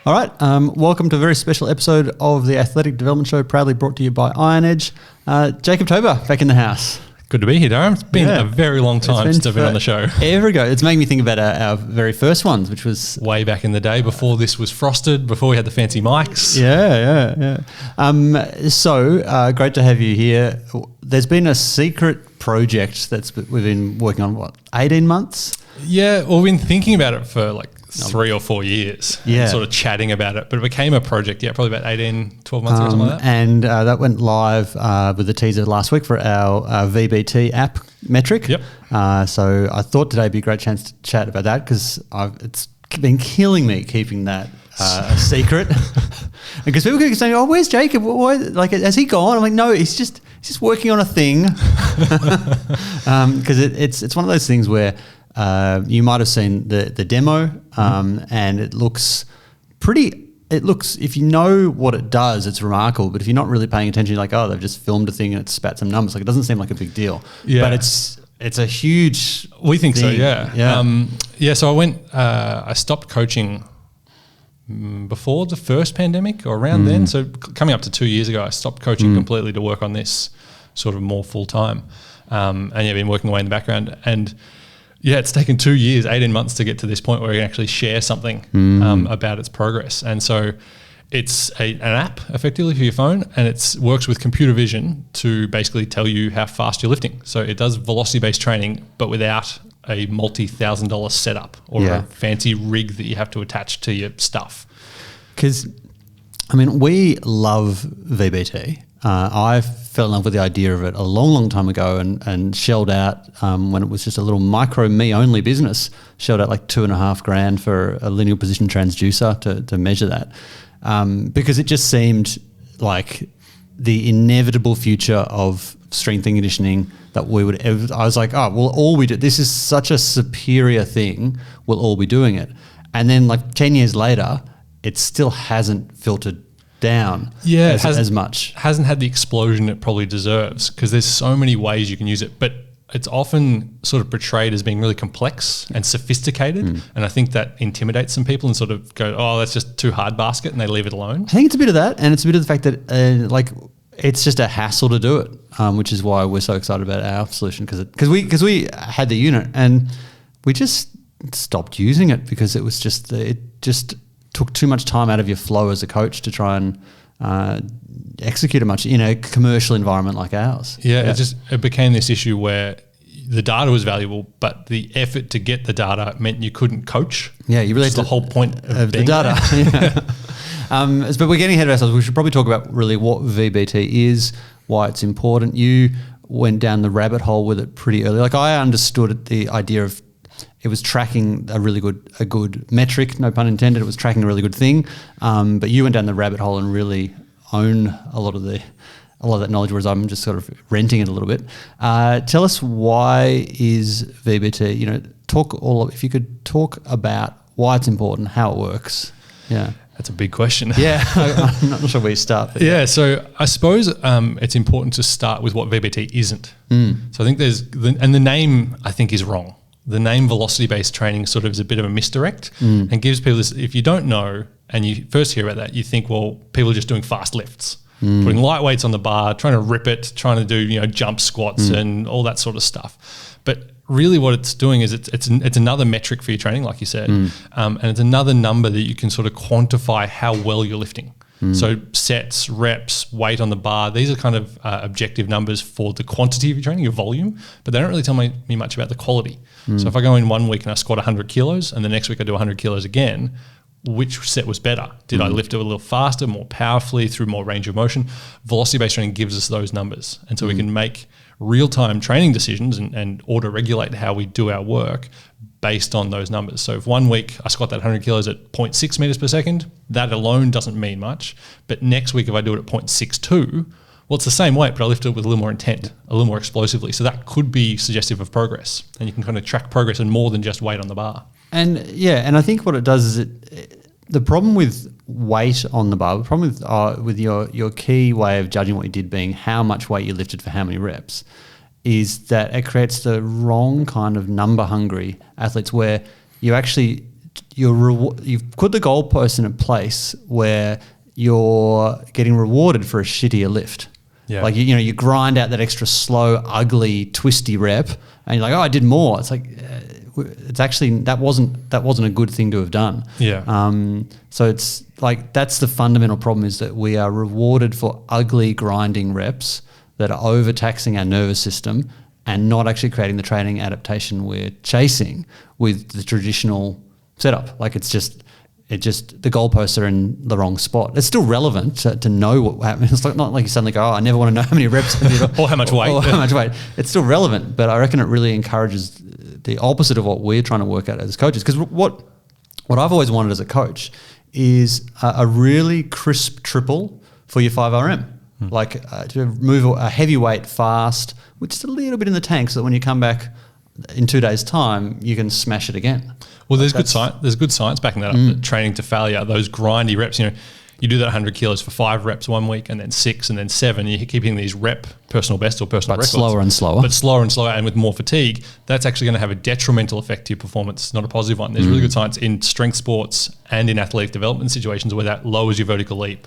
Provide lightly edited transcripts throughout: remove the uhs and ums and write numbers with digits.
All right, welcome to a very special episode of the Athletic Development Show, proudly brought to you by Iron Edge. Jacob Tober back in the house. Good to be here, Darren. It's been a very long time since I've been on the show. Ever ago. It's making me think about our very first ones, which was... way back in the day, before this was frosted, before we had the fancy mics. Yeah. So great to have you here. There's been a secret project we've been working on, 18 months? Yeah, well, we've been thinking about it for like 3 or 4 years, and sort of chatting about it, but it became a project, probably about 18, 12 months ago, something like that. And that went live with the teaser last week for our VBT app metric. Yep. So I thought today would be a great chance to chat about that because it's been killing me keeping that a secret. Because people keep saying, "Oh, where's Jacob? Why, has he gone?" I'm like, "No, he's just working on a thing." Because it's one of those things where you might have seen the demo, and it looks pretty. It looks, if you know what it does, it's remarkable. But if you're not really paying attention, you're like, oh, they've just filmed a thing and it's spat some numbers. Like, it doesn't seem like a big deal. Yeah. But it's a huge. We think thing. So. Yeah. So I stopped coaching before the first pandemic or around then. So coming up to 2 years ago, I stopped coaching completely to work on this sort of more full time. And been working away in the background. And yeah, it's taken 2 years, 18 months to get to this point where we can actually share something about its progress. And so it's an app effectively for your phone, and it works with computer vision to basically tell you how fast you're lifting. So it does velocity-based training, but without a multi-$1,000 setup or a fancy rig that you have to attach to your stuff. Because, we love VBT. I fell in love with the idea of it a long, long time ago and shelled out, when it was just a little micro me-only business, shelled out like $2,500 for a linear position transducer to measure that. Because it just seemed like the inevitable future of strength and conditioning that we would ever. I was like, oh, we'll all be this is such a superior thing, we'll all be doing it. And then like 10 years later, it still hasn't filtered down as much. Hasn't had the explosion it probably deserves because there's so many ways you can use it, but it's often sort of portrayed as being really complex and sophisticated, and I think that intimidates some people and sort of go, oh, that's just too hard basket, and they leave it alone. I think it's a bit of that, and it's a bit of the fact that it's just a hassle to do it, which is why we're so excited about our solution because we had the unit and we just stopped using it because it was just took too much time out of your flow as a coach to try and execute it much in a commercial environment like ours. Yeah. It became this issue where the data was valuable, but the effort to get the data meant you couldn't coach. Yeah, you really. That's the whole point of the data. But we're getting ahead of ourselves. We should probably talk about really what VBT is, why it's important. You went down the rabbit hole with it pretty early. Like I understood the idea of. It was tracking a good metric, no pun intended. It was tracking a really good thing, but you went down the rabbit hole and really own a lot of that knowledge, whereas I'm just sort of renting it a little bit. Tell us, why is VBT? If you could talk about why it's important, how it works. Yeah. That's a big question. Yeah, I'm not sure where you start. Yeah, so I suppose it's important to start with what VBT isn't. So I think the name I think is wrong. The name velocity-based training sort of is a bit of a misdirect and gives people this, if you don't know and you first hear about that, you think, well, people are just doing fast lifts, putting light weights on the bar, trying to rip it, trying to do, jump squats and all that sort of stuff. But really what it's doing is it's another metric for your training, like you said, and it's another number that you can sort of quantify how well you're lifting. So sets, reps, weight on the bar, these are kind of objective numbers for the quantity of your training, your volume, but they don't really tell me much about the quality. So if I go in 1 week and I squat 100 kilos and the next week I do 100 kilos again, which set was better? Did I lift it a little faster, more powerfully, through more range of motion? Velocity-based training gives us those numbers. And so we can make real-time training decisions and auto-regulate how we do our work based on those numbers. So if 1 week I squat that 100 kilos at 0.6 meters per second, that alone doesn't mean much. But next week if I do it at 0.62, well, it's the same weight, but I lift it with a little more intent, a little more explosively. So that could be suggestive of progress. And you can kind of track progress and more than just weight on the bar. And I think what it does is the problem with weight on the bar, the problem with your key way of judging what you did being how much weight you lifted for how many reps, is that it creates the wrong kind of number hungry athletes where you actually you've put the goalpost in a place where you're getting rewarded for a shittier lift. Yeah. Like, you grind out that extra slow, ugly, twisty rep, and you're like, oh, I did more. It's like, it's actually, that wasn't a good thing to have done. Yeah. So it's like, that's the fundamental problem, is that we are rewarded for ugly grinding reps that are overtaxing our nervous system and not actually creating the training adaptation we're chasing with the traditional setup. Like, it's just the goalposts are in the wrong spot. It's still relevant to know what happened. It's not like you suddenly go, oh, I never want to know how many reps I did or how much weight. Or how much weight. It's still relevant, but I reckon it really encourages the opposite of what we're trying to work out as coaches. Because what I've always wanted as a coach is a really crisp triple for your 5RM. Like to move a heavy weight fast with just a little bit in the tank, so that when you come back in 2 days' time, you can smash it again. Well, there's good science. There's good science backing that up. That training to failure, those grindy reps. You do that 100 kilos for 5 reps 1 week, and then 6, and then 7. You keep hitting these personal best or personal records, slower and slower. But slower and slower, and with more fatigue. That's actually going to have a detrimental effect to your performance, not a positive one. There's really good science in strength sports and in athletic development situations where that lowers your vertical leap,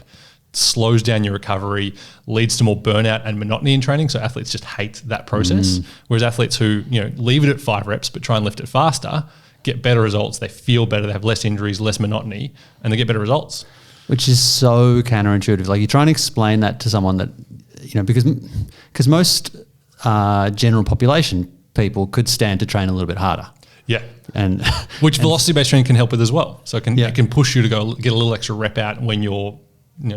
slows down your recovery, leads to more burnout and monotony in training. So athletes just hate that process. Whereas athletes who leave it at 5 reps but try and lift it faster get better results. They feel better. They have less injuries, less monotony, and they get better results. Which is so counterintuitive. Like, you try and explain that to someone that, because most general population people could stand to train a little bit harder. Yeah. And which velocity-based training can help with as well. So it can push you to go get a little extra rep out when you're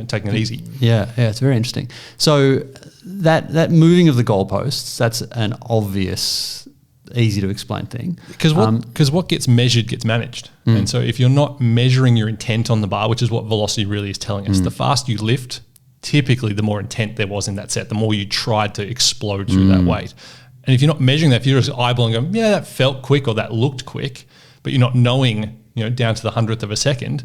taking it easy. Yeah, it's very interesting. So that moving of the goalposts, that's an obvious, easy to explain thing. Because what gets measured gets managed. And so if you're not measuring your intent on the bar, which is what velocity really is telling us, the faster you lift, typically the more intent there was in that set, the more you tried to explode through that weight. And if you're not measuring that, if you're just eyeballing going, yeah, that felt quick or that looked quick, but you're not knowing, down to the 100th of a second,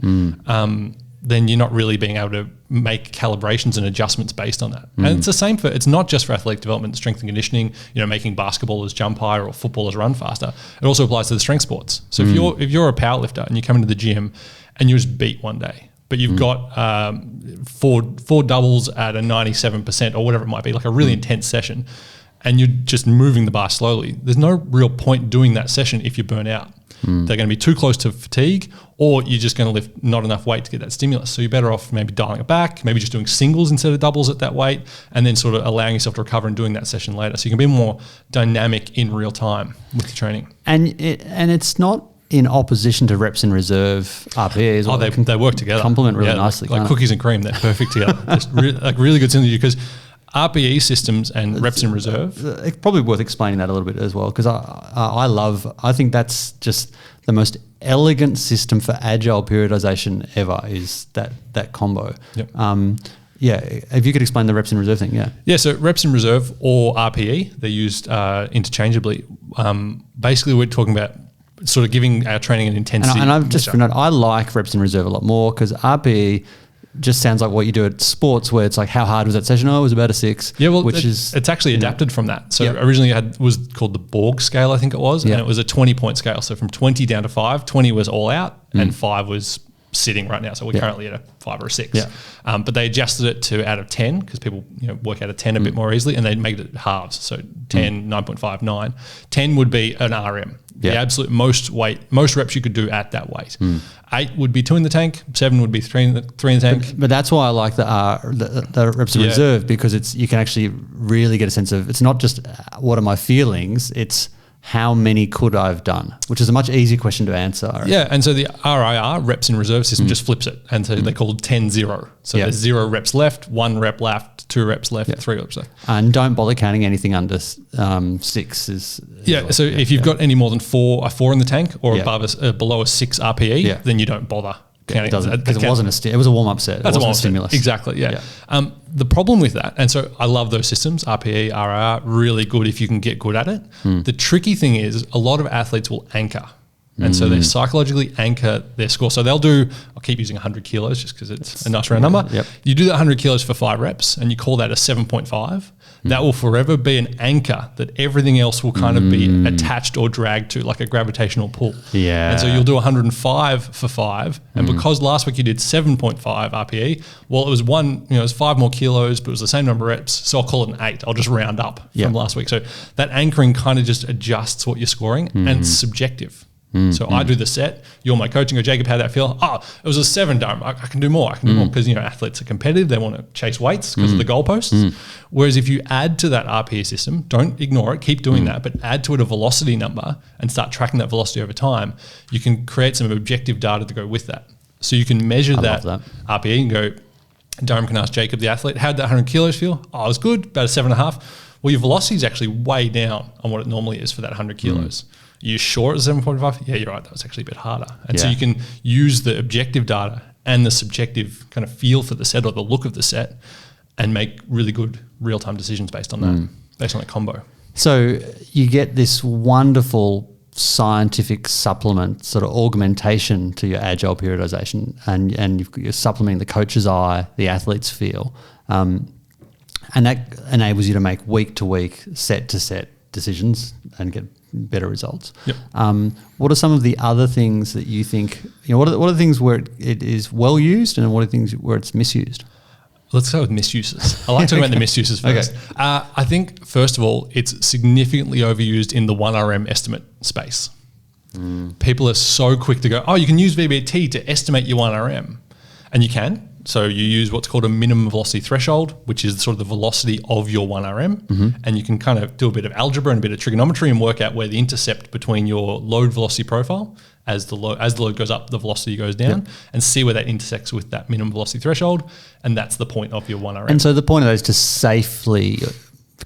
then you're not really being able to make calibrations and adjustments based on that. And it's the same it's not just for athletic development, strength and conditioning, making basketballers jump higher or footballers run faster. It also applies to the strength sports. So if you're a powerlifter and you come into the gym and you're just beat one day, but you've got four doubles at a 97% or whatever it might be, like a really intense session, and you're just moving the bar slowly, there's no real point doing that session if you burn out. They're going to be too close to fatigue, or you're just going to lift not enough weight to get that stimulus. So you're better off maybe dialing it back, maybe just doing singles instead of doubles at that weight, and then sort of allowing yourself to recover and doing that session later. So you can be more dynamic in real time with the training. And it's not in opposition to reps in reserve RPEs. Oh, they work together. Complement really nicely. Like cookies and cream, they're perfect together. Just really good synergy, because RPE systems and reps in reserve. It's probably worth explaining that a little bit as well, because I think that's just the most elegant system for agile periodization ever, is that combo. Yep. If you could explain the reps in reserve thing, Yeah, so reps in reserve or RPE, they're used interchangeably. Basically, we're talking about sort of giving our training an intensity. And I've just for note, I like reps in reserve a lot more, because RPE just sounds like what you do at sports, where it's like, how hard was that session? Oh, it was about a 6. Yeah, well, it's actually adapted from that. So originally it was called the Borg scale, I think it was, and it was a 20-point scale. So from 20 down to 5, 20 was all out, and 5 was sitting right now. So we're currently at a 5 or a 6. Yeah. But they adjusted it to out of 10, because people work out of 10 a bit more easily, and they made it halves. So 10, 9.5, 9. 10 would be an RM. The absolute most reps you could do at that weight. 8 would be 2 in the tank, 7 would be 3 in the tank. But that's why I like the reps in reserve, because you can actually really get a sense of, it's not just what are my feelings, it's how many could I have done, which is a much easier question to answer. Yeah, and so the RIR, reps in reserve system, just flips it. And so they're called 10-0. So there's 0 reps left, 1 rep left, 2 reps left, 3 reps left. And don't bother counting anything under 6 is... So if you've got any more than 4 in the tank or below a 6 RPE, then you don't bother counting. It doesn't, because it was a warm-up set. That's it wasn't a stimulus. Exactly, yeah. The problem with that, and so I love those systems, RPE, RIR, really good if you can get good at it. The tricky thing is a lot of athletes will anchor. And so they psychologically anchor their score. So they'll do, I'll keep using 100 kilos just because it's a nice round number. Yep. You do that 100 kilos for 5 reps and you call that a 7.5. that will forever be an anchor that everything else will kind of be attached or dragged to, like a gravitational pull. Yeah. And so you'll do 105 for 5. And because last week you did 7.5 RPE, well, it was it was 5 more kilos, but it was the same number of reps. So I'll call it an 8. I'll just round up from last week. So that anchoring kind of just adjusts what you're scoring, and it's subjective. So I do the set. You're my coach and go, Jacob, how'd that feel? Oh, it was a 7, Durham. I can do more. I can do more because, athletes are competitive. They want to chase weights because of the goalposts. Whereas if you add to that RPE system, don't ignore it, keep doing that, but add to it a velocity number and start tracking that velocity over time, you can create some objective data to go with that. So you can measure that RPE and go, Durham can ask Jacob, the athlete, how'd that 100 kilos feel? Oh, it was good, about a 7.5. Well, your velocity is actually way down on what it normally is for that 100 kilos. You sure it was 7.5? Yeah, you're right. That was actually a bit harder. And so you can use the objective data and the subjective kind of feel for the set or the look of the set and make really good real-time decisions based on that combo. So you get this wonderful scientific supplement, sort of augmentation to your agile periodization, and you're supplementing the coach's eye, the athlete's feel, and that enables you to make week-to-week, set-to-set decisions and get better results. Yep. What are some of the other things that you think, what are the things where it is well used, and what are things where it's misused? Let's go with misuses. I like talking about the misuses first. Okay. I think, first of all, it's significantly overused in the 1RM estimate space. People are so quick to go, oh, you can use VBT to estimate your 1RM. And you can. So you use what's called a minimum velocity threshold, which is sort of the velocity of your 1RM. And you can kind of do a bit of algebra and a bit of trigonometry and work out where the intercept between your load velocity profile, as the load goes up, the velocity goes down, and see where that intersects with that minimum velocity threshold. And that's the point of your 1RM. And so the point of that is to safely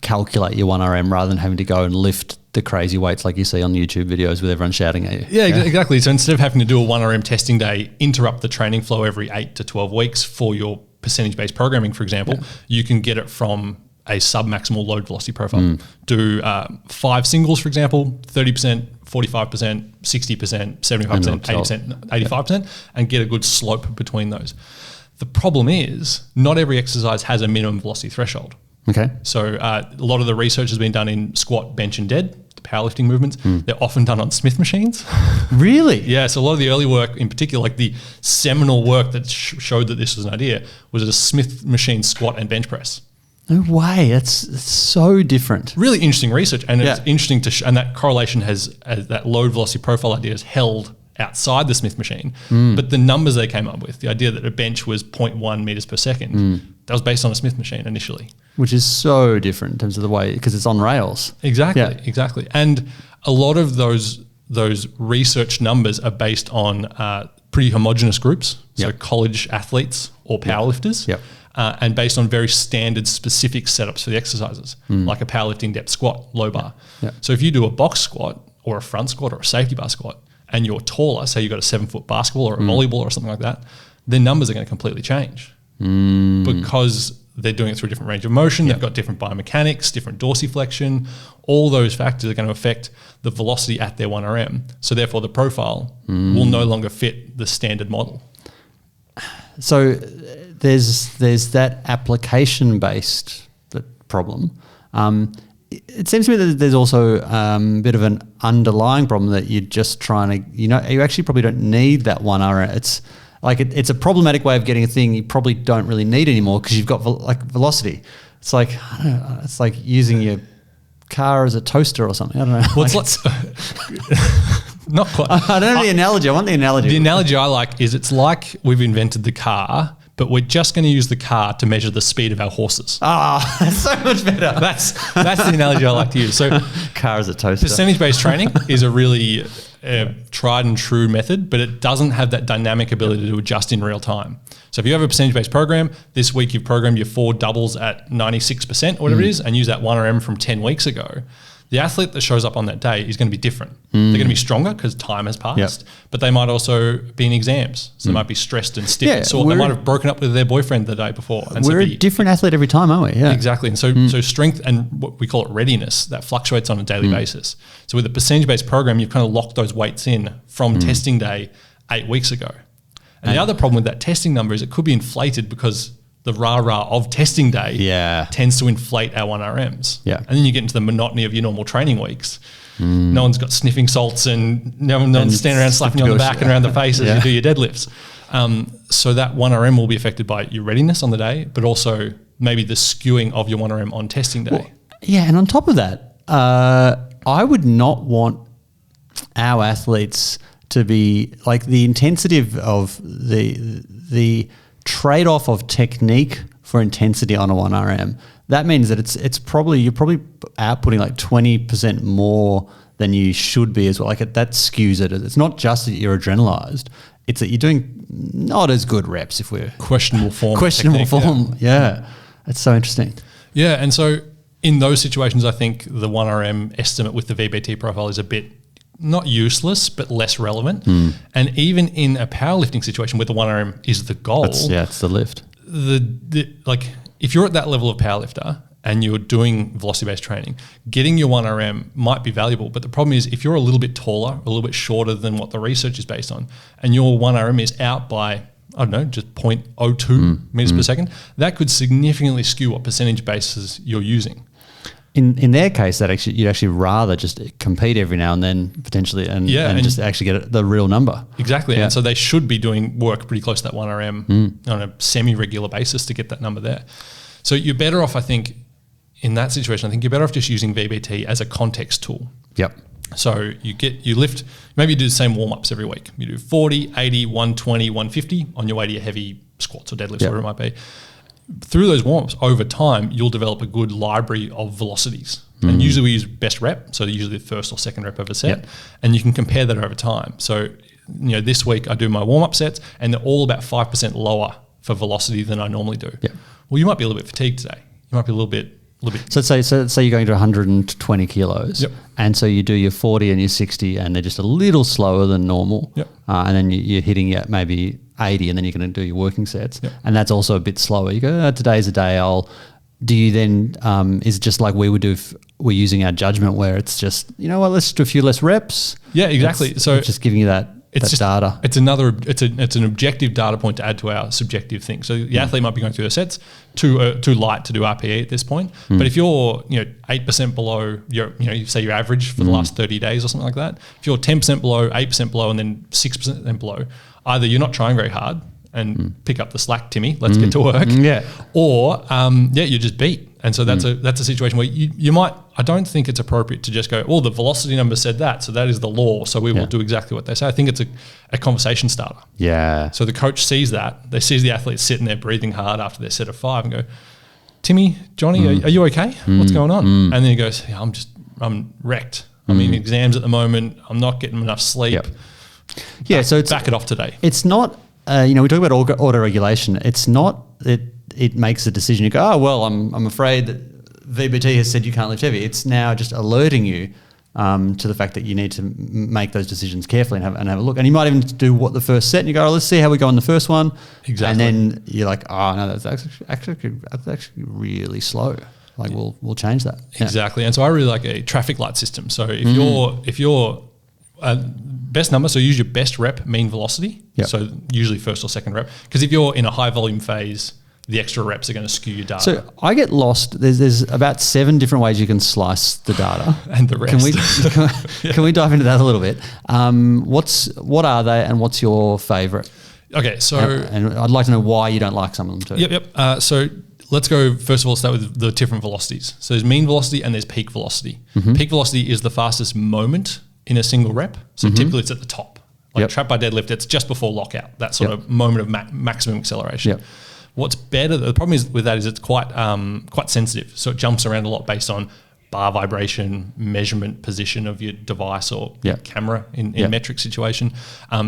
calculate your 1RM rather than having to go and lift the crazy weights like you see on YouTube videos with everyone shouting at you. Yeah, exactly. So instead of having to do a 1RM testing day, interrupt the training flow every 8 to 12 weeks for your percentage-based programming, for example, you can get it from a sub-maximal load velocity profile. Do 5 singles, for example, 30%, 45%, 60%, 75%, 80%, 85%, and get a good slope between those. The problem is not every exercise has a minimum velocity threshold. Okay. So a lot of the research has been done in squat, bench, and dead, the powerlifting movements. They're often done on Smith machines. Really? Yeah. So a lot of the early work, in particular, like the seminal work that showed that this was an idea, was a Smith machine squat and bench press. No way. It's so different. Really interesting research, and it's interesting and that correlation has that load velocity profile idea is held outside the Smith machine. But the numbers they came up with, the idea that a bench was 0.1 meters per second, that was based on a Smith machine initially. Which is so different in terms of the way, because it's on rails. Exactly. And a lot of those research numbers are based on pretty homogenous groups, so college athletes or powerlifters, and based on very standard specific setups for the exercises, like a powerlifting depth squat, low bar. So if you do a box squat or a front squat or a safety bar squat, and you're taller, say you've got a 7-foot basketball or a volleyball or something like that, their numbers are going to completely change because they're doing it through a different range of motion. They've got different biomechanics, different dorsiflexion. All those factors are going to affect the velocity at their 1RM. So therefore the profile will no longer fit the standard model. So there's that application-based problem. It seems to me that there's also a bit of an underlying problem that you're just trying to, you actually probably don't need that 1RM. It's like it's a problematic way of getting a thing you probably don't really need anymore because you've got velocity. It's like, I don't know, it's like using your car as a toaster or something. I don't know. Well, not quite. I don't know the analogy. I want the analogy. The analogy I like is it's like we've invented the car, but we're just going to use the car to measure the speed of our horses. That's so much better. That's the analogy I like to use. So, car as a toaster. Percentage-based training is a really tried and true method, but it doesn't have that dynamic ability to adjust in real time. So if you have a percentage-based program, this week you've programmed your 4 doubles at 96% or whatever it is, and use that 1RM from 10 weeks ago, the athlete that shows up on that day is going to be different. They're going to be stronger because time has passed, but they might also be in exams. So they might be stressed and stiff and sore. They might have broken up with their boyfriend the day before. And we're a different athlete every time, aren't we? Yeah. Exactly. And so strength and what we call it readiness, that fluctuates on a daily basis. So with a percentage-based program, you've kind of locked those weights in from testing day 8 weeks ago. And the other problem with that testing number is it could be inflated because the rah-rah of testing day tends to inflate our 1RMs. Yeah. And then you get into the monotony of your normal training weeks. No one's got sniffing salts and no one's standing around slapping you on the back and around the face as you do your deadlifts. So that 1RM will be affected by your readiness on the day, but also maybe the skewing of your 1RM on testing day. Well, yeah, and on top of that, I would not want our athletes to be like the intensity of the trade-off of technique for intensity on a 1RM. That means that you're probably outputting like 20% more than you should be as well. Like that skews it. It's not just that you're adrenalized; it's that you're doing not as good reps if we're questionable form. Yeah, it's so interesting. Yeah, and so in those situations, I think the 1RM estimate with the VBT profile is a bit not useless, but less relevant. And even in a powerlifting situation where the 1RM is the goal, it's the lift. Like if you're at that level of powerlifter and you're doing velocity-based training, getting your 1RM might be valuable. But the problem is if you're a little bit taller, a little bit shorter than what the research is based on, and your 1RM is out by, I don't know, just 0.02 meters per second, that could significantly skew what percentage bases you're using. In their case, you'd actually rather just compete every now and then potentially and just actually get the real number. Exactly. Yeah. And so they should be doing work pretty close to that 1RM on a semi-regular basis to get that number there. So you're better off, I think, in that situation, I think you're better off just using VBT as a context tool. Yep. So you lift, maybe you do the same warm-ups every week. You do 40, 80, 120, 150 on your way to your heavy squats or deadlifts, whatever it might be. Through those warm-ups, over time, you'll develop a good library of velocities. And usually we use best rep, so usually the first or second rep of a set, and you can compare that over time. So, this week I do my warm-up sets, and they're all about 5% lower for velocity than I normally do. Yep. Well, you might be a little bit fatigued today. You might be a little bit. So say you're going to 120 kilos, and so you do your 40 and your 60, and they're just a little slower than normal, and then you're hitting at maybe 80, and then you're going to do your working sets, and that's also a bit slower. You go, today's a day. Do you then? Is it just like we would do if we're using our judgment, where it's just let's do a few less reps. Yeah, exactly. So just giving you that. It's just data. It's an objective data point to add to our subjective thing. So the athlete might be going through their sets too light to do RPE at this point. But if you're 8% below your say your average for the last 30 days or something like that, if you're 10% below, 8% below, and then 6% below, either you're not trying very hard and pick up the slack, Timmy. Let's get to work. Or you're just beat. And so that's a situation where you might. I don't think it's appropriate to just go, well, the velocity number said that, so that is the law, so we will do exactly what they say. I think it's a conversation starter. Yeah. So the coach sees that. They see the athlete sitting there breathing hard after their set of 5 and go, Timmy, Johnny, are you okay? What's going on? And then he goes, yeah, I'm wrecked. I'm in exams at the moment. I'm not getting enough sleep. So back it off today. It's not, we talk about auto-regulation. It's not, it makes a decision. You go, oh, well, I'm afraid that VBT has said you can't lift heavy. It's now just alerting you to the fact that you need to make those decisions carefully and have a look. And you might even do the first set and you go, oh, let's see how we go on the first one. Exactly. And then you're like, oh, no, that's actually really slow. Like we'll change that. Exactly. And so I really like a traffic light system. So if you're best number, so use your best rep mean velocity. So usually first or second rep. Because if you're in a high volume phase, the extra reps are going to skew your data. So I get lost. There's about 7 different ways you can slice the data. And the rest. Can we dive into that a little bit? What are they and what's your favourite? Okay, so... And I'd like to know why you don't like some of them too. Yep. So let's go, first of all, start with the different velocities. So there's mean velocity and there's peak velocity. Peak velocity is the fastest moment in a single rep. So typically it's at the top. Like trap bar deadlift, it's just before lockout, that sort of moment of maximum acceleration. What's better, the problem is with that is it's quite sensitive. So it jumps around a lot based on bar vibration, measurement position of your device or camera in metric situation.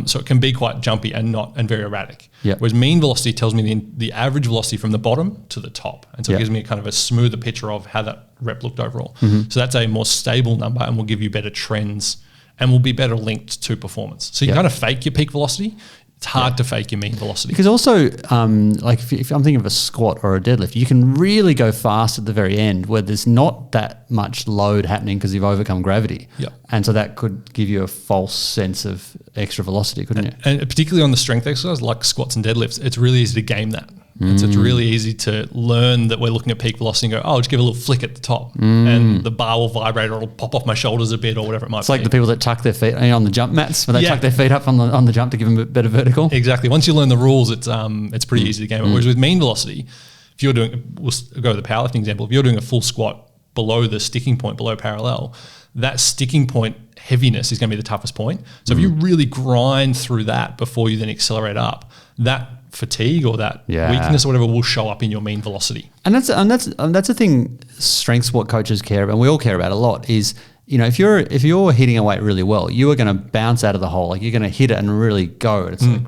So it can be quite jumpy and very erratic. Whereas mean velocity tells me the average velocity from the bottom to the top. And so it gives me a kind of a smoother picture of how that rep looked overall. So that's a more stable number and will give you better trends and will be better linked to performance. So you kind of fake your peak velocity. It's hard to fake your mean velocity. Because also, like if I'm thinking of a squat or a deadlift, you can really go fast at the very end where there's not that much load happening because you've overcome gravity. And so that could give you a false sense of extra velocity, couldn't it? And particularly on the strength exercise like squats and deadlifts, it's really easy to game that. And so it's really easy to learn that we're looking at peak velocity and go, oh, I'll just give a little flick at the top and the bar will vibrate or it'll pop off my shoulders a bit or whatever it might be. It's like the people that tuck their feet on the jump mats, where they tuck their feet up on the jump to give them a better vertical. Exactly. Once you learn the rules, it's pretty easy to game it. Whereas with mean velocity, if you're doing, we'll go with the powerlifting example, if you're doing a full squat below the sticking point, below parallel, that sticking point heaviness is going to be the toughest point. So if you really grind through that before you then accelerate up, that fatigue or that weakness or whatever will show up in your mean velocity. And that's the thing. Strengths, what coaches care about, and we all care about a lot, is if you're hitting a weight really well, you are going to bounce out of the hole. Like you're going to hit it and really go. It's like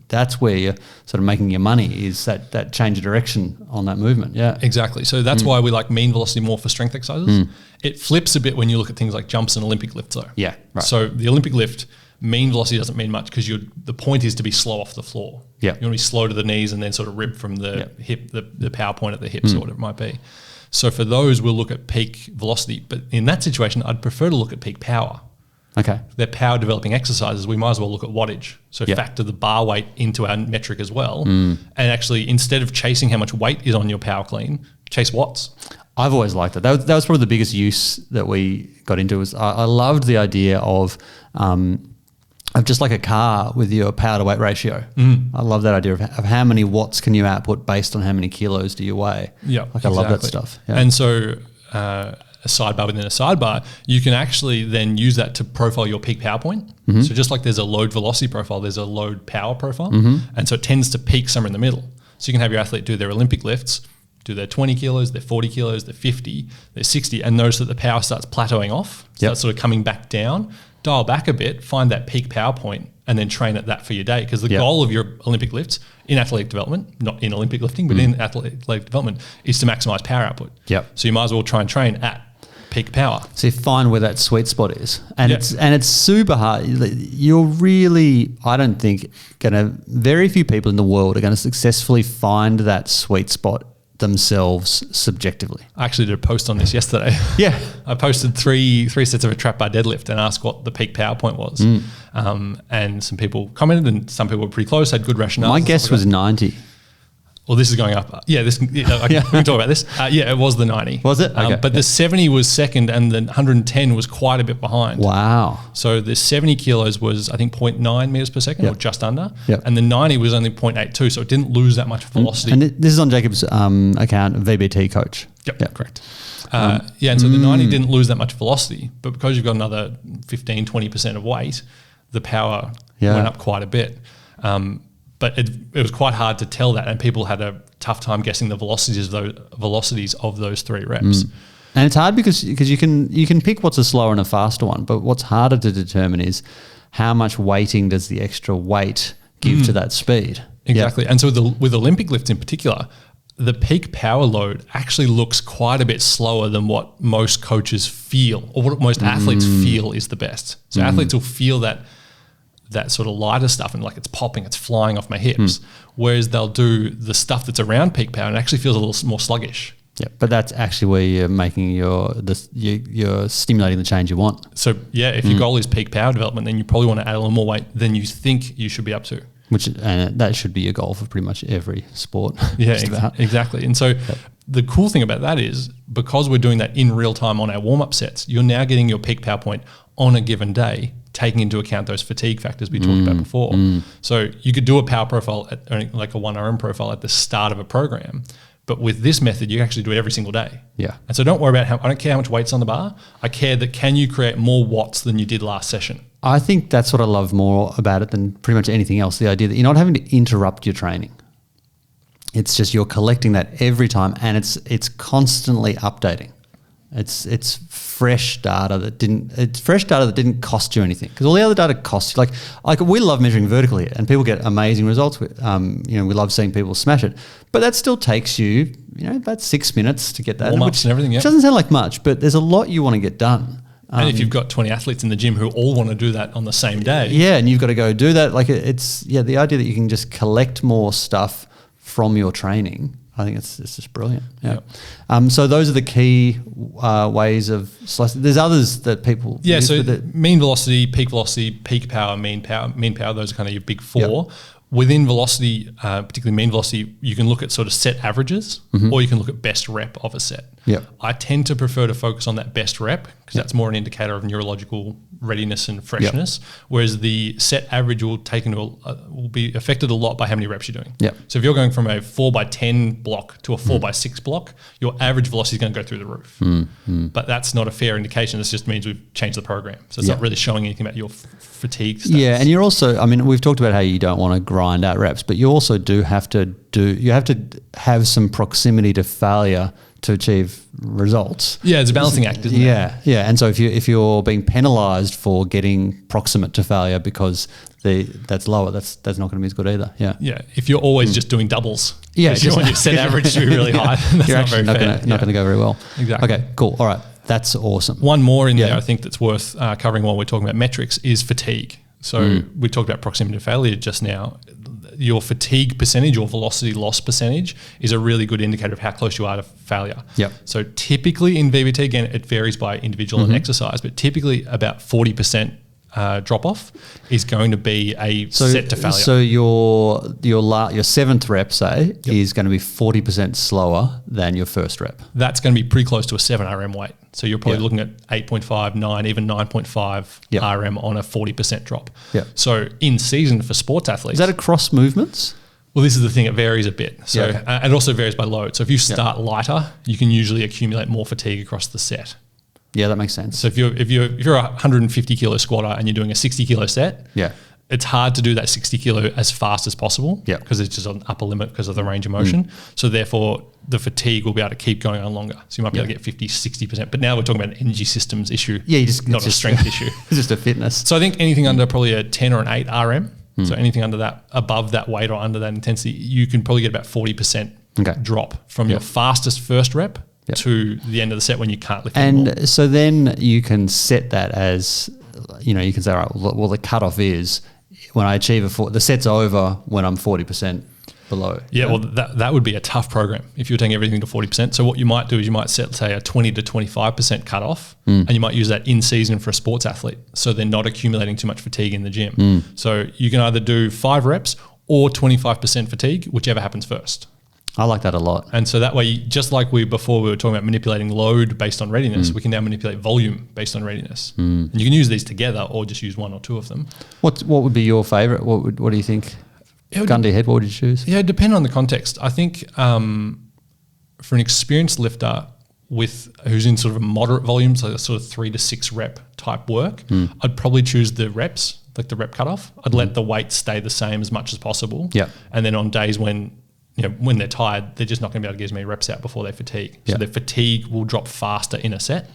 that's where you're sort of making your money, is that change of direction on that movement. Yeah, exactly. So that's why we like mean velocity more for strength exercises. It flips a bit when you look at things like jumps and Olympic lifts though. Yeah, right. So the Olympic lift, mean velocity doesn't mean much because the point is to be slow off the floor. Yeah. You want to be slow to the knees and then sort of rip from the hip, the power point at the hips or whatever it might be. So for those, we'll look at peak velocity. But in that situation, I'd prefer to look at peak power. Okay. They're power developing exercises. We might as well look at wattage. So factor the bar weight into our metric as well. And actually, instead of chasing how much weight is on your power clean, chase watts. I've always liked it. That was probably the biggest use that we got into. Was I loved the idea of just like a car with your power to weight ratio. I love that idea of how many watts can you output based on how many kilos do you weigh. Yeah, I love that stuff. Yeah. And so a sidebar within a sidebar, you can actually then use that to profile your peak power point. So just like there's a load velocity profile, there's a load power profile. And so it tends to peak somewhere in the middle. So you can have your athlete do their Olympic lifts, do their 20 kilos, their 40 kilos, their 50, their 60, and notice that the power starts plateauing off, starts sort of coming back down. Dial back a bit, find that peak power point, and then train at that for your day. Because the goal of your Olympic lifts in athletic development, not in Olympic lifting, but in athletic development, is to maximize power output. So you might as well try and train at peak power. So you find where that sweet spot is, and it's super hard. You're really, I don't think, very few people in the world are going to successfully find that sweet spot themselves subjectively. I actually did a post on this yesterday. I posted three sets of a trap bar deadlift and asked what the peak power point was. And some people commented and some people were pretty close, had good rationale. My guess was 90. Well, this is going up. We can talk about this. It was the 90. Was it? Okay. But the 70 was second and the 110 was quite a bit behind. Wow. So the 70 kilos was, I think, 0.9 meters per second or just under. And the 90 was only 0.82. So it didn't lose that much velocity. And this is on Jacob's account, VBT coach. Yep, correct. And so the 90 didn't lose that much velocity, but because you've got another 15, 20% of weight, the power went up quite a bit. But it was quite hard to tell that, and people had a tough time guessing the velocities of those three reps. And it's hard because you can pick what's a slower and a faster one, but what's harder to determine is how much weighting does the extra weight give to that speed. Exactly. And so with Olympic lifts in particular, the peak power load actually looks quite a bit slower than what most coaches feel, or what most athletes feel is the best. So athletes will feel that sort of lighter stuff and like it's popping, it's flying off my hips, whereas they'll do the stuff that's around peak power and it actually feels a little more sluggish. Yeah, but that's actually where you're making you're stimulating the change you want. So if your goal is peak power development, then you probably want to add a little more weight than you think you should be up to. And that should be your goal for pretty much every sport. Exactly. And so the cool thing about that is because we're doing that in real time on our warm-up sets, you're now getting your peak power point on a given day, taking into account those fatigue factors we talked about before. So you could do a power profile, like a 1RM profile at the start of a program, but with this method, you actually do it every single day. And so don't worry about I don't care how much weight's on the bar. I care that can you create more watts than you did last session? I think that's what I love more about it than pretty much anything else, the idea that you're not having to interrupt your training. It's just you're collecting that every time, and it's constantly updating. It's fresh data that didn't cost you anything, because all the other data costs you. Like we love measuring vertically, and people get amazing results. We love seeing people smash it, but that still takes you about 6 minutes to get that. Warm-ups and everything. Which doesn't sound like much, but there's a lot you want to get done. And if you've got 20 athletes in the gym who all want to do that on the same day. And you've got to go do that. Like the idea that you can just collect more stuff from your training, I think it's just brilliant. So those are the key ways of slicing. There's others that people use. So mean velocity, peak power, mean power, those are kind of your big four. Within velocity, particularly mean velocity, you can look at sort of set averages or you can look at best rep of a set. Yep. I tend to prefer to focus on that best rep because that's more an indicator of neurological readiness and freshness, whereas the set average will will be affected a lot by how many reps you're doing. Yep. So if you're going from a 4x10 block to a 4x6 block, your average velocity is going to go through the roof. But that's not a fair indication. This just means we've changed the program. So it's not really showing anything about your fatigue stats. Yeah, and you're also, I mean, we've talked about how you don't want to grind out reps, but you also have to have some proximity to failure to achieve results. Yeah, it's a balancing act, isn't it? Yeah. And so if you're being penalised for getting proximate to failure because that's lower, that's not going to be as good either. Yeah. Yeah. If you're always just doing doubles, yeah, you want your set average to be really high. That's you're not actually very not going to go very well. Exactly. Okay. Cool. All right. That's awesome. One more in there, I think that's worth covering while we're talking about metrics is fatigue. So we talked about proximity to failure just now. Your fatigue percentage or velocity loss percentage is a really good indicator of how close you are to failure. Yep. So typically in VBT, again, it varies by individual and exercise, but typically about 40% drop off is going to be a set to failure. So your seventh rep, say, is going to be 40% slower than your first rep. That's going to be pretty close to a 7 RM weight. So you're probably looking at 8.5, 9, even 9.5 RM on a 40% drop. Yep. So in season for sports athletes. Is that across movements? Well, this is the thing, it varies a bit. So it also varies by load. So if you start lighter, you can usually accumulate more fatigue across the set. Yeah, that makes sense. So if you're a 150 kilo squatter and you're doing a 60 kilo set, it's hard to do that 60 kilo as fast as possible because it's just an upper limit because of the range of motion. So therefore, the fatigue will be able to keep going on longer. So you might be able to get 50, 60%. But now we're talking about an energy systems issue, not a strength issue. It's just a fitness. So I think anything under probably a 10 or an 8 RM, so anything under that, above that weight or under that intensity, you can probably get about 40% drop from your fastest first rep to the end of the set when you can't lift anymore. And so then you can set that as, you can say, all right, well, the cutoff is when I achieve the set's over when I'm 40% below. Yeah, well, that would be a tough program if you're taking everything to 40%. So what you might do is you might set, say, a 20 to 25% cutoff, and you might use that in season for a sports athlete, so they're not accumulating too much fatigue in the gym. So you can either do 5 reps or 25% fatigue, whichever happens first. I like that a lot. And so that way, just like before we were talking about manipulating load based on readiness, we can now manipulate volume based on readiness. And you can use these together or just use one or two of them. What would be your favourite? What do you think? Gun to your head, what would you choose? Yeah, depending on the context. I think for an experienced lifter who's in sort of a moderate volume, so sort of 3 to 6 rep type work, I'd probably choose the reps, like the rep cutoff. I'd let the weight stay the same as much as possible. Yeah. And then on days when they're tired, they're just not going to be able to get as many reps out before they fatigue. So their fatigue will drop faster in a set.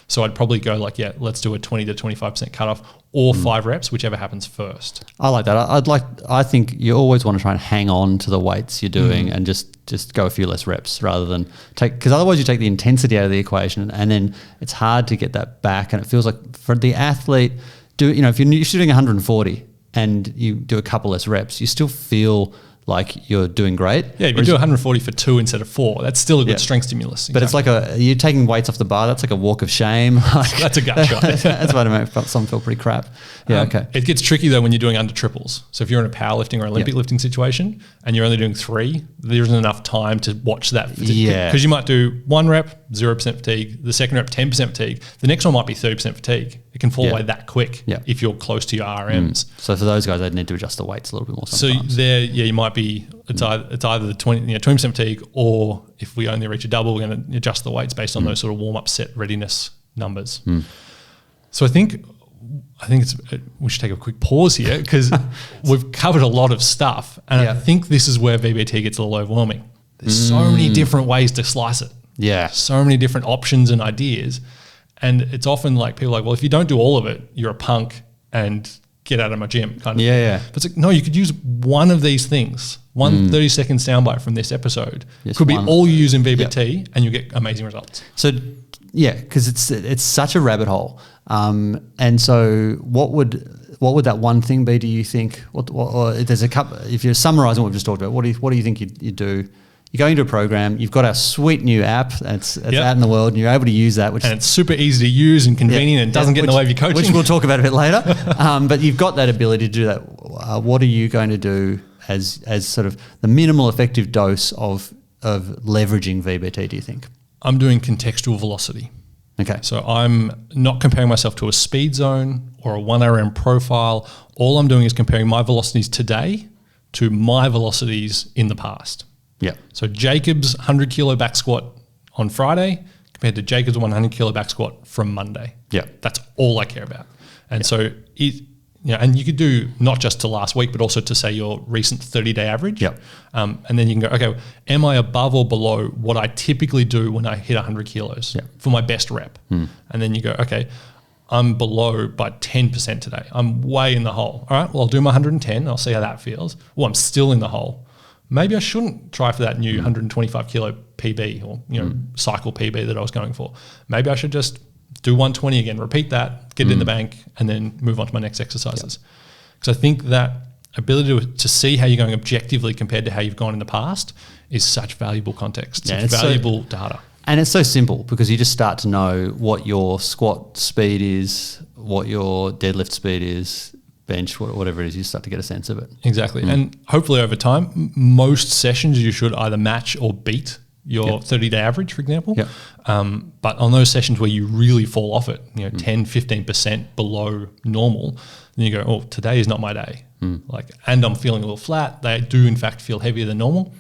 So I'd probably go let's do a 20 to 25% cutoff or 5 reps, whichever happens first. I like that. I think you always want to try and hang on to the weights you're doing and just go a few less reps rather than because otherwise you take the intensity out of the equation and then it's hard to get that back. And it feels like for the athlete, if you're doing 140 and you do a couple less reps, you still feel like you're doing great. Yeah, if you do 140 for 2 instead of 4, that's still a good strength stimulus. But it's like you're taking weights off the bar. That's like a walk of shame. That's a gut shot. That's why it makes some feel pretty crap. Yeah, okay. It gets tricky though when you're doing under triples. So if you're in a powerlifting or Olympic lifting situation and you're only doing 3, there isn't enough time to watch that fatigue. Yeah. Because you might do 1 rep, 0% fatigue. The second rep, 10% fatigue. The next one might be 30% fatigue. It can fall away that quick if you're close to your RMs. So for those guys, they'd need to adjust the weights a little bit more sometimes. So you might be, it's either the 20% fatigue, or if we only reach a double, we're going to adjust the weights based on those sort of warm-up set readiness numbers. So I think we should take a quick pause here because we've covered a lot of stuff, and I think this is where VBT gets a little overwhelming. There's so many different ways to slice it. Yeah. So many different options and ideas. And it's often like people are like, well, if you don't do all of it, you're a punk and get out of my gym kind of thing. Yeah. But it's like, no, you could use one of these things. One 30-second soundbite from this episode could be all you use in VBT and you get amazing results. So, because it's such a rabbit hole. And so what would that one thing be, do you think? Or there's a couple, if you're summarising what we've just talked about, what do you think you do? You go into a program, you've got our sweet new app that's out in the world, and you're able to use that. And it's super easy to use and convenient and doesn't get in the way of your coaching. Which we'll talk about a bit later. But you've got that ability to do that. What are you going to do as sort of the minimal effective dose of leveraging VBT, do you think? I'm doing contextual velocity. Okay. So I'm not comparing myself to a speed zone or a 1RM profile. All I'm doing is comparing my velocities today to my velocities in the past. Yeah. So Jacob's 100 kilo back squat on Friday compared to Jacob's 100 kilo back squat from Monday. Yeah. That's all I care about. And so and you could do not just to last week, but also to say your recent 30-day average. Yep. And then you can go, okay, am I above or below what I typically do when I hit 100 kilos for my best rep? And then you go, okay, I'm below by 10% today. I'm way in the hole. All right, well, I'll do my 110. I'll see how that feels. Well, I'm still in the hole. Maybe I shouldn't try for that new 125 kilo PB or cycle PB that I was going for. Maybe I should just do 120 again, repeat that, get it in the bank, and then move on to my next exercises. Because I think that ability to see how you're going objectively compared to how you've gone in the past is such valuable context, such valuable data. And it's so simple because you just start to know what your squat speed is, what your deadlift speed is, bench, whatever it is, you start to get a sense of it. Exactly. And hopefully over time, most sessions you should either match or beat your 30-day average, for example. But on those sessions where you really fall off it, 10, 15% below normal, then you go, oh, today is not my day. And I'm feeling a little flat. They do, in fact, feel heavier than normal.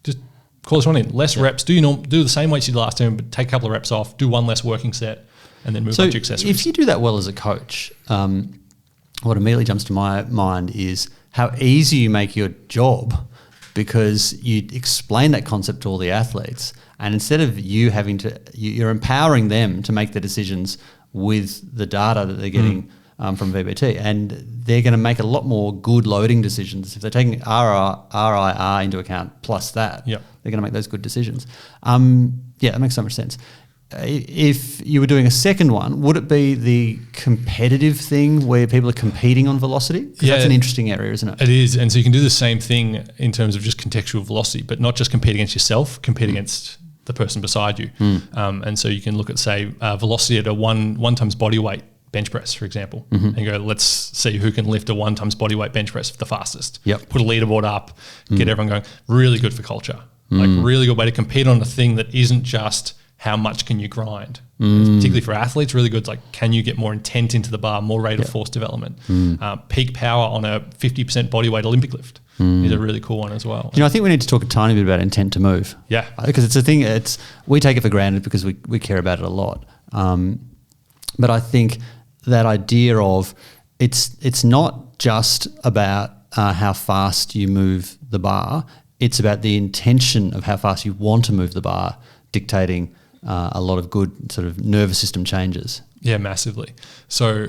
Just call this one in. Less reps. Do the same weights you did last time, but take a couple of reps off, do one less working set, and then move on to accessories. If you do that well as a coach, what immediately jumps to my mind is how easy you make your job, because you explain that concept to all the athletes, and instead of you having to, you're empowering them to make the decisions with the data that they're getting from VBT, and they're going to make a lot more good loading decisions if they're taking RIR into account plus that. They're going to make those good decisions. That makes so much sense. If you were doing a second one, would it be the competitive thing where people are competing on velocity? Because that's an interesting area, isn't it? It is. And so you can do the same thing in terms of just contextual velocity, but not just compete against yourself, compete against the person beside you. And so you can look at, say, velocity at a one times body weight bench press, for example, and go, let's see who can lift a 1 times body weight bench press the fastest. Put a leaderboard up, get everyone going. Really good for culture. Like really good way to compete on a thing that isn't just how much can you grind. Particularly for athletes, really good. It's like, can you get more intent into the bar, more rate of force development? Peak power on a 50% body weight Olympic lift is a really cool one as well. I think we need to talk a tiny bit about intent to move. Because it's a thing, we take it for granted because we care about it a lot. But I think that idea of it's not just about how fast you move the bar, it's about the intention of how fast you want to move the bar, dictating a lot of good sort of nervous system changes. Yeah, massively. So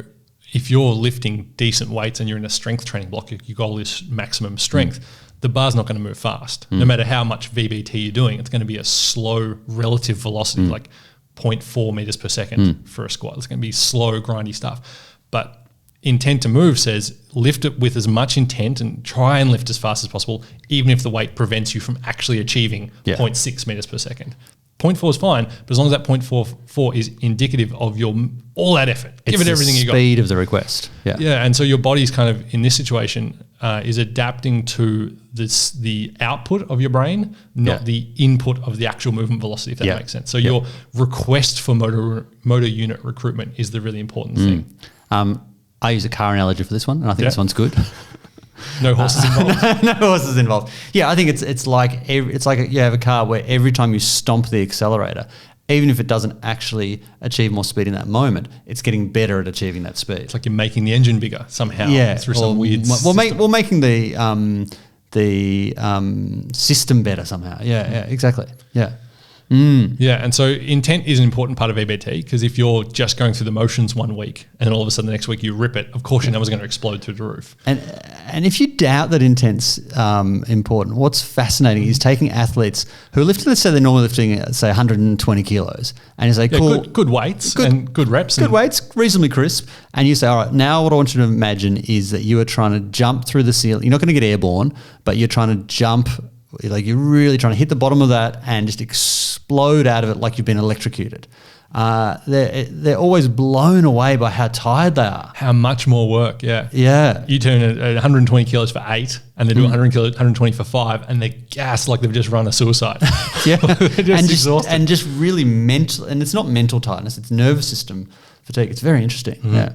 if you're lifting decent weights and you're in a strength training block, your goal is maximum strength, the bar's not going to move fast. No matter how much VBT you're doing, it's going to be a slow relative velocity, like 0.4 meters per second for a squat. It's going to be slow, grindy stuff. But intent to move says lift it with as much intent and try and lift as fast as possible, even if the weight prevents you from actually achieving 0.6 meters per second. 0.4 is fine, but as long as that 0.44 is indicative of your all that effort, give it everything you got. Speed of the request. And so your body's kind of in this situation is adapting to the output of your brain, not the input of the actual movement velocity, if that makes sense. So your request for motor unit recruitment is the really important thing. I use a car analogy for this one, and I think this one's good. No horses involved. No horses involved. Yeah, I think it's like you have a car where every time you stomp the accelerator, even if it doesn't actually achieve more speed in that moment, it's getting better at achieving that speed. It's like you're making the engine bigger somehow. Through some weird. We're making the system better somehow. Yeah, exactly. Yeah. Yeah, and so intent is an important part of VBT, because if you're just going through the motions one week and then all of a sudden the next week you rip it, of course your numbers are going to explode through the roof. And if you doubt that intent's important, what's fascinating is taking athletes who are lifting, let's say they're normally lifting, say 120 kilos, and you say, cool. Good weights and good reps. Good weights, reasonably crisp. And you say, all right, now what I want you to imagine is that you are trying to jump through the ceiling. You're not going to get airborne, but you're trying to jump, like you're really trying to hit the bottom of that and just explode out of it like you've been electrocuted. they're always blown away by how tired they are. How much more work, yeah. Yeah. You turn 120 kilos for 8 and they do 120 for 5 and they're gassed like they've just run a suicide. Yeah. They're just exhausted. And just really mental, and it's not mental tiredness, it's nervous system fatigue. It's very interesting. Yeah.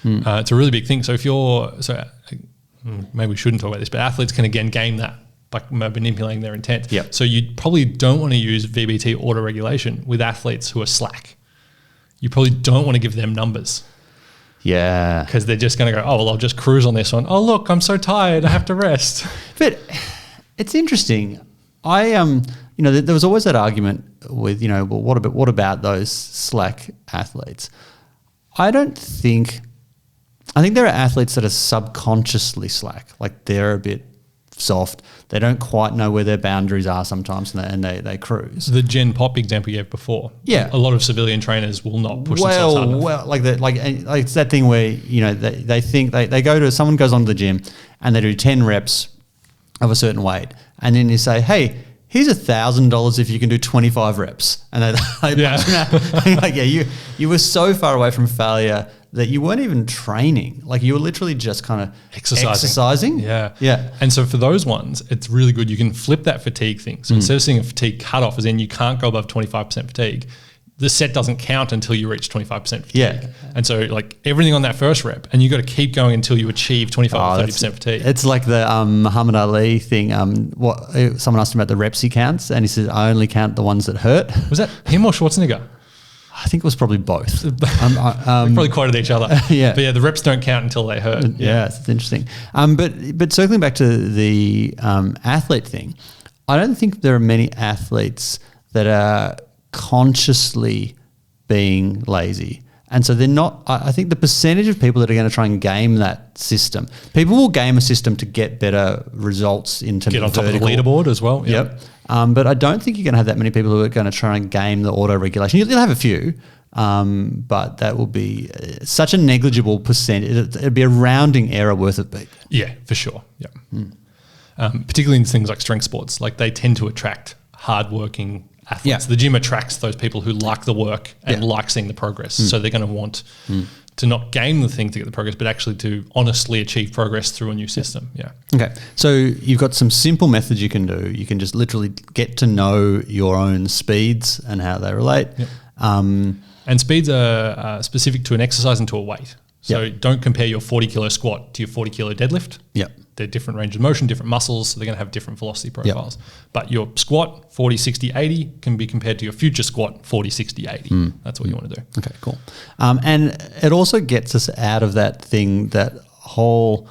It's a really big thing. So if maybe we shouldn't talk about this, but athletes can again game that by manipulating their intent. Yep. So you probably don't want to use VBT autoregulation with athletes who are slack. You probably don't want to give them numbers. Yeah. Because they're just going to go, oh, well, I'll just cruise on this one. Oh, look, I'm so tired. I have to rest. But it's interesting. There was always that argument with, well, what about those slack athletes? I think there are athletes that are subconsciously slack, like they're a bit soft. They don't quite know where their boundaries are sometimes, and they cruise. The Gen Pop example you gave before. Yeah, a lot of civilian trainers will not push themselves hard enough. Well, like it's that thing where they think they go to someone goes onto the gym and they do 10 reps of a certain weight, and then you say, hey, here's $1,000 if you can do 25 reps, and they like, you were so far away from failure that you weren't even training. Like you were literally just kind of exercising. Yeah. And so for those ones, it's really good. You can flip that fatigue thing. So instead of seeing a fatigue cutoff, as in you can't go above 25% fatigue, the set doesn't count until you reach 25% fatigue. Yeah. And so like everything on that first rep, and you got to keep going until you achieve 25 or 30% fatigue. It's like the Muhammad Ali thing. Someone asked him about the reps he counts, and he said, I only count the ones that hurt. Was that him or Schwarzenegger? I think it was probably both. They probably quoted each other. Yeah. But yeah, the reps don't count until they hurt. Yeah, it's interesting. But circling back to the athlete thing, I don't think there are many athletes that are consciously being lazy. And so they're not, I think the percentage of people that are going to try and game that system, people will game a system to get better results into get on top of the leaderboard as well. Yep. But I don't think you're going to have that many people who are going to try and game the auto-regulation. You'll have a few, but that will be such a negligible percentage. It'd be a rounding error worth of beat. Yeah, for sure. Yeah. Particularly in things like strength sports, like they tend to attract hardworking athletes. Yeah. The gym attracts those people who like the work and like seeing the progress. So they're going to want to not game the thing to get the progress, but actually to honestly achieve progress through a new system. Yeah. Okay. So you've got some simple methods you can do. You can just literally get to know your own speeds and how they relate. Yep. And speeds are specific to an exercise and to a weight. So don't compare your 40 kilo squat to your 40 kilo deadlift. Yep. They're different range of motion, different muscles, so they're going to have different velocity profiles. But your squat, 40, 60, 80, can be compared to your future squat, 40, 60, 80. That's what you want to do. Okay, cool. And it also gets us out of that thing, that whole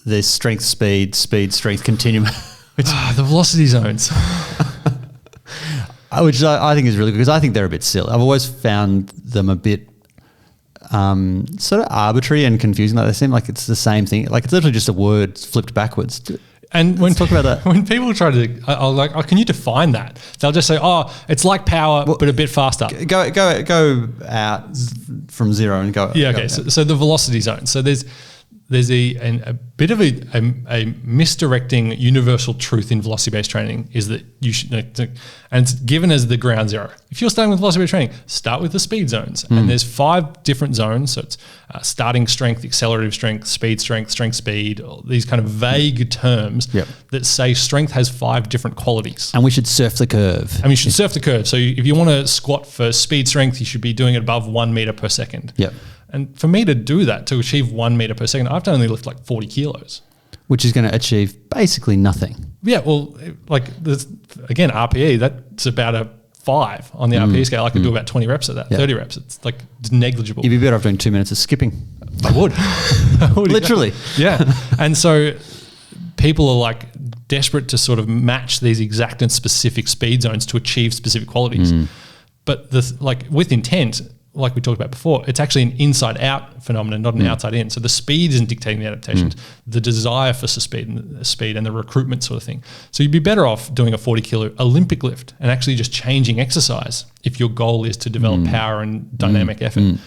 there's strength, speed, strength continuum. The velocity zones. Which I think is really good, because I think they're a bit silly. I've always found them a bit sort of arbitrary and confusing. Like they seem like it's the same thing. Like it's literally just a word flipped backwards. And when talk about that, when people try to, I'll like, oh, can you define that? They'll just say, oh, it's like power, but a bit faster. Go out from zero and go. Yeah. Okay. So the velocity zone. So there's a bit of a misdirecting universal truth in velocity-based training is that you should, and it's given as the ground zero. If you're starting with velocity-based training, start with the speed zones. And there's 5 different zones. So it's starting strength, accelerative strength, strength speed, all these kind of vague terms that say strength has 5 different qualities. And we should surf the curve. And you should surf the curve. So if you want to squat for speed strength, you should be doing it above 1 meter per second. Yep. And for me to do that, to achieve 1 meter per second, I have to only lift like 40 kilos. Which is going to achieve basically nothing. Yeah, well, like, again, RPE, that's about a 5 on the RPE scale. I could do about 20 reps at that, 30 reps. It's like negligible. You'd be better off doing 2 minutes of skipping. I would. Literally. Yeah. And so people are like desperate to sort of match these exact and specific speed zones to achieve specific qualities. But with intent, like we talked about before, it's actually an inside-out phenomenon, not an outside-in. So the speed isn't dictating the adaptations, the desire for speed and the recruitment sort of thing. So you'd be better off doing a 40-kilo Olympic lift and actually just changing exercise if your goal is to develop power and dynamic effort.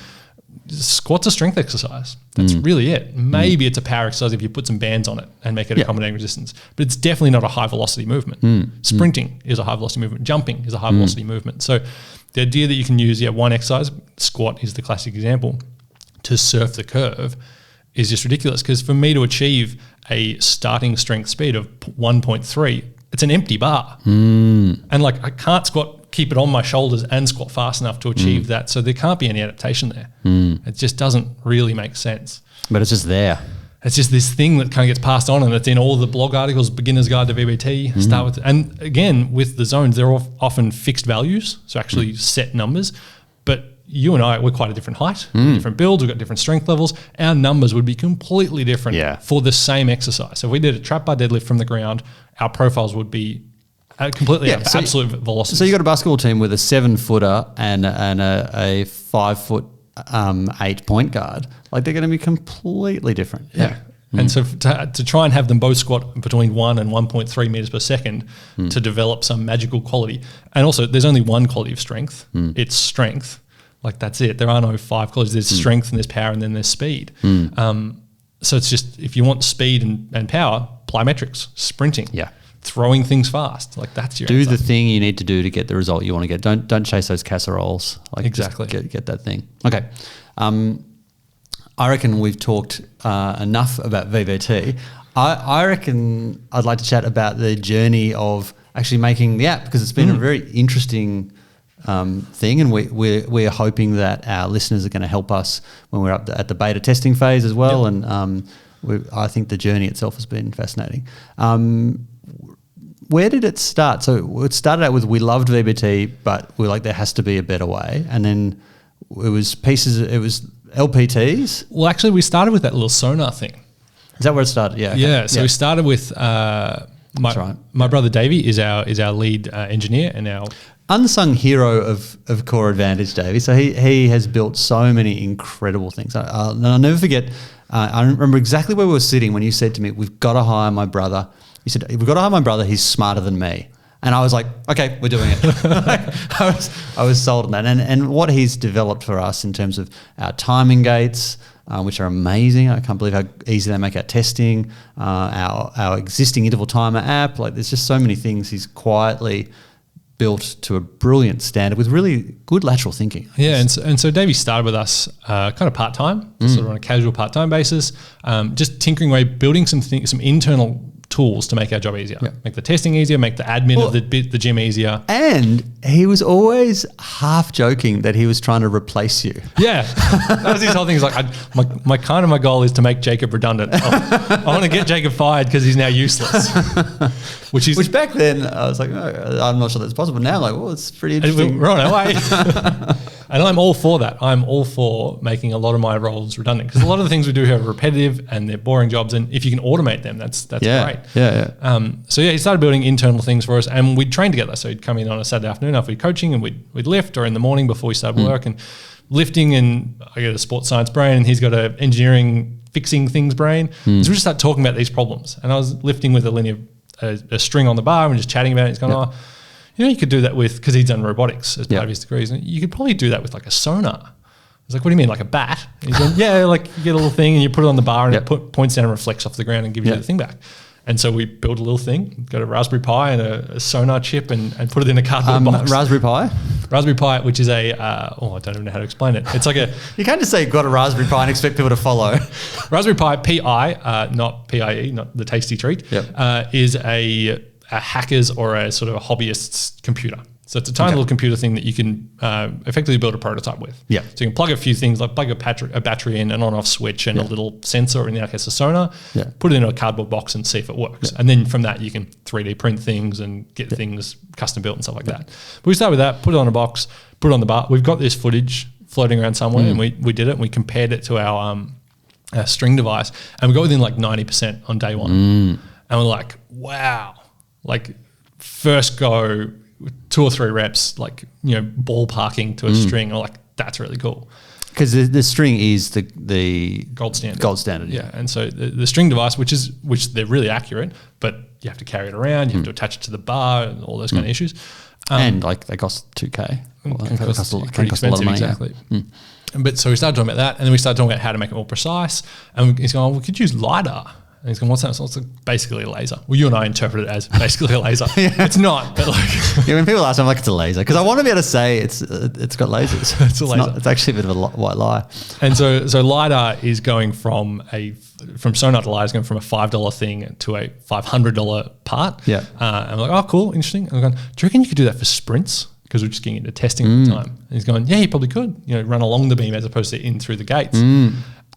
Squat's a strength exercise. That's really it. Maybe it's a power exercise if you put some bands on it and make it accommodating resistance. But it's definitely not a high-velocity movement. Sprinting is a high-velocity movement. Jumping is a high-velocity movement. So the idea that you can use one exercise, squat is the classic example, to surf the curve is just ridiculous. Because for me to achieve a starting strength speed of 1.3, it's an empty bar. And like I can't keep it on my shoulders and squat fast enough to achieve that. So there can't be any adaptation there. It just doesn't really make sense. But it's just there. It's just this thing that kind of gets passed on, and it's in all the blog articles, Beginner's Guide to VBT, start with, and again, with the zones, they're often fixed values, so actually set numbers. But you and I, we're quite a different height, different builds, we've got different strength levels. Our numbers would be completely different for the same exercise. So if we did a trap bar deadlift from the ground, our profiles would be completely absolute velocity. So you got a basketball team with a 7-footer and a 5'8" point guard. Like they're going to be completely different. Yeah. And so to try and have them both squat between 1 and 1.3 meters per second to develop some magical quality. And also there's only one quality of strength. It's strength. Like that's it. There are no 5 qualities. There's strength and there's power and then there's speed. So it's just, if you want speed and power, plyometrics, sprinting, throwing things fast. Like that's your answer. The thing you need to do to get the result you want to get. Don't chase those casseroles. Like exactly. Just get that thing. Okay. I reckon we've talked enough about VBT. I reckon I'd like to chat about the journey of actually making the app, because it's been a very interesting thing, and we're hoping that our listeners are going to help us when we're up at the beta testing phase as well. And I think the journey itself has been fascinating. Where did it start? So it started out with, we loved VBT, but we're like, there has to be a better way. And then it was LPTs. Well, actually, we started with that little sonar thing. Is that where it started? Yeah. Okay. Yeah. So we started with my brother Davey is our lead engineer and our unsung hero of Core Advantage, Davey. So he has built so many incredible things. I'll never forget. I remember exactly where we were sitting when you said to me, "We've got to hire my brother." You said, "We've got to hire my brother. He's smarter than me." And I was like, "Okay, we're doing it." I was sold on that. And what he's developed for us in terms of our timing gates, which are amazing. I can't believe how easy they make our testing. Our existing interval timer app. Like, there's just so many things he's quietly built to a brilliant standard with really good lateral thinking. Yeah, and so Davey started with us kind of part-time, sort of on a casual part-time basis, just tinkering away, building some internal tools to make our job easier, make the testing easier, make the admin of the gym easier. And he was always half joking that he was trying to replace you. Yeah, that was his whole thing. He's like, my goal is to make Jacob redundant. I want to get Jacob fired because he's now useless. Which back then I was like, oh, I'm not sure that's possible. Now I'm like, well, it's pretty interesting. We're on our way. And I'm all for that. I'm all for making a lot of my roles redundant, because a lot of the things we do here are repetitive and they're boring jobs. And if you can automate them, that's great. Yeah. So he started building internal things for us, and we'd train together. So he'd come in on a Saturday afternoon after coaching, and we'd lift, or in the morning before we started work, and lifting. And I get a sports science brain, and he's got a engineering fixing things brain. So we just started talking about these problems. And I was lifting with a string on the bar and just chatting about it. He's going, you could do that with, because he's done robotics as part of his degrees, and you could probably do that with like a sonar. I was like, what do you mean, like a bat? And he's going, yeah, like you get a little thing and you put it on the bar and it points down and reflects off the ground and gives you the thing back. And so we built a little thing, got a Raspberry Pi and a sonar chip and put it in a cardboard box. Raspberry Pi? Raspberry Pi, which is I don't even know how to explain it. It's like You can't just say you've got a Raspberry Pi and expect people to follow. Raspberry Pi, Pi, not PIE, not the tasty treat, is a hacker's or a sort of a hobbyist's computer. So it's a tiny little computer thing that you can effectively build a prototype with. Yeah. So you can plug a few things, like plug a battery in, an on-off switch, and a little sensor, in our case a sonar, put it in a cardboard box and see if it works. Yeah. And then from that you can 3D print things and get things custom built and stuff like that. But we start with that, put it on a box, put it on the bar. We've got this footage floating around somewhere, and we did it, and we compared it to our string device, and we got within like 90% on day one. And we're like, wow. Like first go, 2 or 3 reps, like, ballparking to a string, or like, that's really cool. Because the string is the gold standard. Gold standard, yeah. And so the string device, which they're really accurate, but you have to carry it around, you have to attach it to the bar, and all those kind of issues. And like they cost $2,000. Can cost a lot of money. Exactly. But so we started talking about that, and then we started talking about how to make it more precise. And he's going, we could use LiDAR. And he's going, what's that? So it's basically a laser. Well, you and I interpret it as basically a laser. It's not, but like... Yeah, when people ask me, I'm like, it's a laser. Because I want to be able to say it's got lasers. It's a laser. It's actually a bit of a white lie. And so LiDAR is going from sonar to LiDAR is going from a $5 thing to a $500 part. Yeah. And we're like, oh, cool, interesting. And we're going, do you reckon you could do that for sprints? Because we're just getting into testing at the time. And he's going, yeah, you probably could, run along the beam as opposed to in through the gates.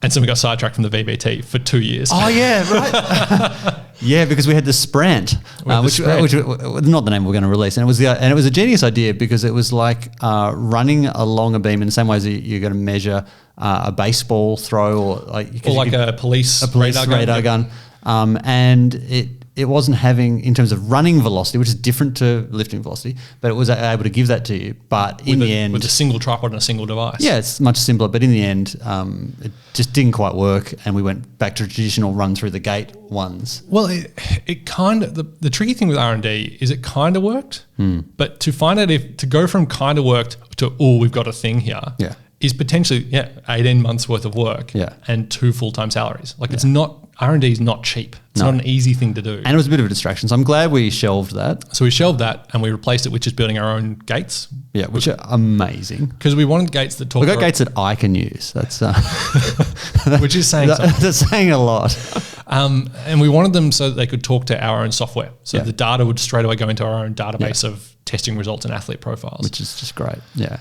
And so we got sidetracked from the VBT for 2 years. Oh, yeah, right. Yeah, because we had the Sprint, which not the name we're going to release. And it was a genius idea because it was like running along a beam in the same way as you're going to measure a baseball throw or a police radar gun. And it wasn't having, in terms of running velocity, which is different to lifting velocity, but it was able to give that to you. But in the end... With a single tripod and a single device. Yeah, it's much simpler. But in the end, it just didn't quite work. And we went back to traditional run through the gate ones. Well, it kind of... The tricky thing with R&D is it kind of worked. But to find out to go from kind of worked to, we've got a thing here... Yeah. Is potentially 18 months worth of work and 2 full-time salaries. Like it's not, R&D is not cheap. It's not an easy thing to do. And it was a bit of a distraction. So I'm glad we shelved that. So we shelved that and we replaced it with just building our own gates. Yeah, which are amazing. Because we wanted gates that talk. We've got gates that I can use. That's which is saying something. That's saying a lot. And we wanted them so that they could talk to our own software. So the data would straight away go into our own database of testing results and athlete profiles, which is just great. Yeah,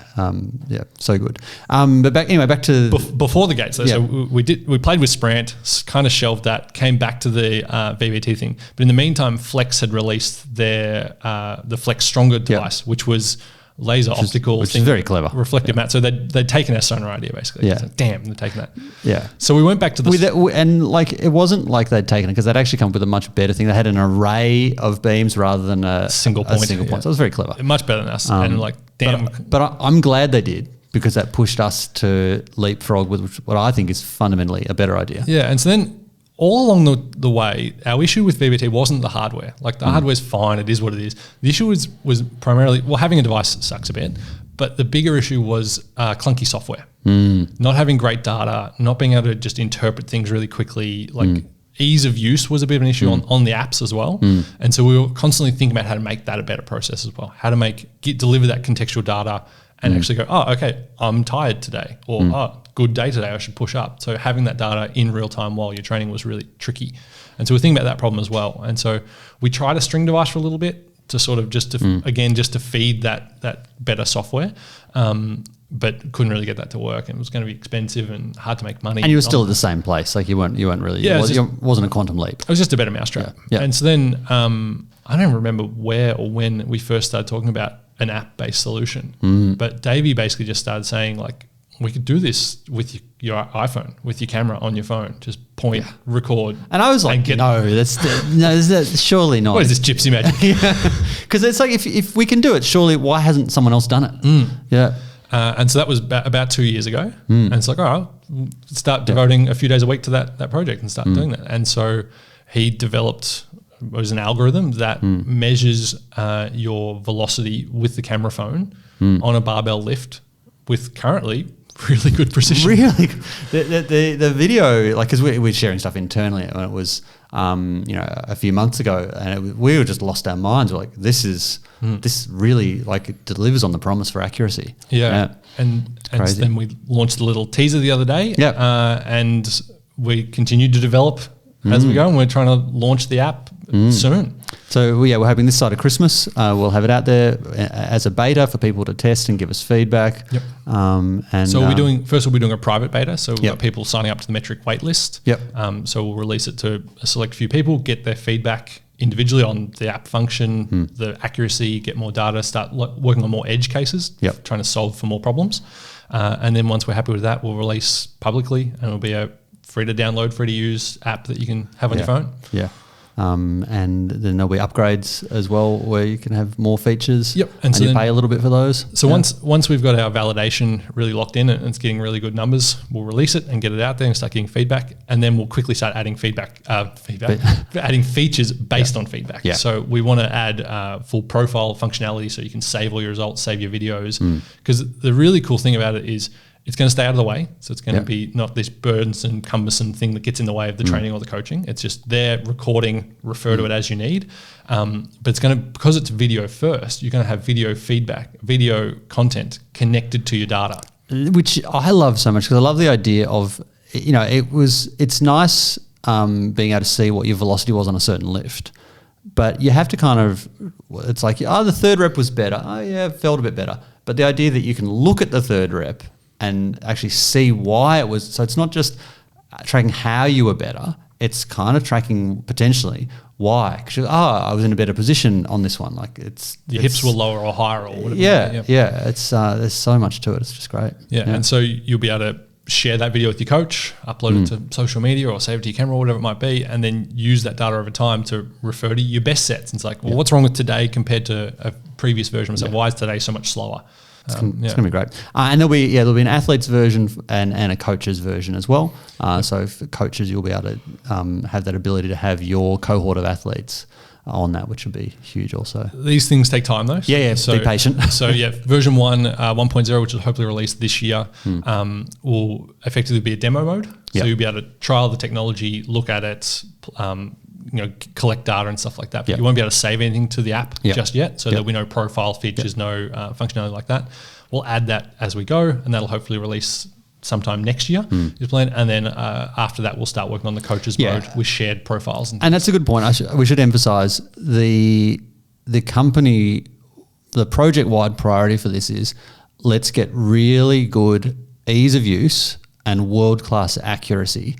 so good. But back to before the gates. Though, so we played with Sprint, kind of shelved that, came back to the VBT thing. But in the meantime, Flex had released their the Flex Stronger device, which was laser optical, which is very clever, reflective mat. So they'd taken our sonar idea basically. Yeah, so, damn, they've taken that. Yeah. So we went back to and like it wasn't like they'd taken it because they'd actually come up with a much better thing. They had an array of beams rather than a single point. So it was very clever, much better than us. And like, damn. But I'm glad they did because that pushed us to leapfrog with what I think is fundamentally a better idea. Yeah, and so then. All along the way, our issue with VBT wasn't the hardware. Like the hardware's fine, it is what it is. The issue was primarily, having a device sucks a bit, but the bigger issue was clunky software. Not having great data, not being able to just interpret things really quickly, like ease of use was a bit of an issue on the apps as well. And so we were constantly thinking about how to make that a better process as well, how to deliver that contextual data and actually go, oh, okay, I'm tired today, or oh, good day today, I should push up. So having that data in real time while you're training was really tricky. And so we're thinking about that problem as well. And so we tried a string device for a little bit to sort of just to feed that better software, but couldn't really get that to work. And it was going to be expensive and hard to make money. And you were still at the same place, like you weren't really. It wasn't a quantum leap. It was just a better mousetrap. Yeah. And so then I don't remember where or when we first started talking about an app-based solution, but Davey basically just started saying like, we could do this with your iPhone, with your camera on your phone. Just point, record. And I was like, that's surely not. What is this gypsy magic? Because it's like, if we can do it, surely why hasn't someone else done it? Yeah. And so that was about 2 years ago. And it's like, all right, we'll start devoting a few days a week to that project and start doing that. And so he developed, it was an algorithm that measures your velocity with the camera phone on a barbell lift with currently really good precision. Really, the video, like, because we're sharing stuff internally, and it was, a few months ago, and we were just lost our minds. We're like, this really like it delivers on the promise for accuracy. Yeah. And then we launched a little teaser the other day. Yeah, and we continued to develop as we go, and we're trying to launch the app soon. So we're hoping this side of Christmas we'll have it out there as a beta for people to test and give us feedback. Yep. And so we'll be doing a private beta. So we've got people signing up to the metric wait list. Yep. So we'll release it to a select few people, get their feedback individually on the app function, the accuracy, get more data, start working on more edge cases, trying to solve for more problems. And then once we're happy with that, we'll release publicly, and it'll be a free to download, free to use app that you can have on your phone. Yeah. And then there'll be upgrades as well where you can have more features. Yep. And so you pay a little bit for those. So once we've got our validation really locked in and it's getting really good numbers, we'll release it and get it out there and start getting feedback. And then we'll quickly start adding adding features based on feedback. Yeah. So we want to add full profile functionality so you can save all your results, save your videos. Because the really cool thing about it is It's going to stay out of the way. So it's going to be not this burdensome, cumbersome thing that gets in the way of the training or the coaching. It's just there, recording, refer to it as you need. But it's going to, because it's video first, you're going to have video feedback, video content connected to your data. Which I love so much because I love the idea of, it's nice being able to see what your velocity was on a certain lift. But you have to kind of, it's like, the third rep was better. Oh yeah, it felt a bit better. But the idea that you can look at the third rep and actually see why it was, so it's not just tracking how you were better, it's kind of tracking potentially why. Because I was in a better position on this one. Like your hips were lower or higher or whatever. Yeah. It's there's so much to it. It's just great. Yeah, and so you'll be able to share that video with your coach, upload it to social media or save it to your camera or whatever it might be, and then use that data over time to refer to your best sets. And it's like, well, what's wrong with today compared to a previous version? So why is today so much slower? It's going to be great. And there'll be an athlete's version and a coach's version as well. So for coaches, you'll be able to have that ability to have your cohort of athletes on that, which would be huge also. These things take time though. So be patient. So version 1.0, which will hopefully release this year, will effectively be a demo mode. So you'll be able to trial the technology, look at it, collect data and stuff like that. But you won't be able to save anything to the app just yet. So there'll be no profile features, no functionality like that. We'll add that as we go, and that'll hopefully release sometime next year is planned. And then after that, we'll start working on the coaches mode with shared profiles. And that's a good point. We should emphasize the company, the project-wide priority for this is let's get really good ease of use and world-class accuracy.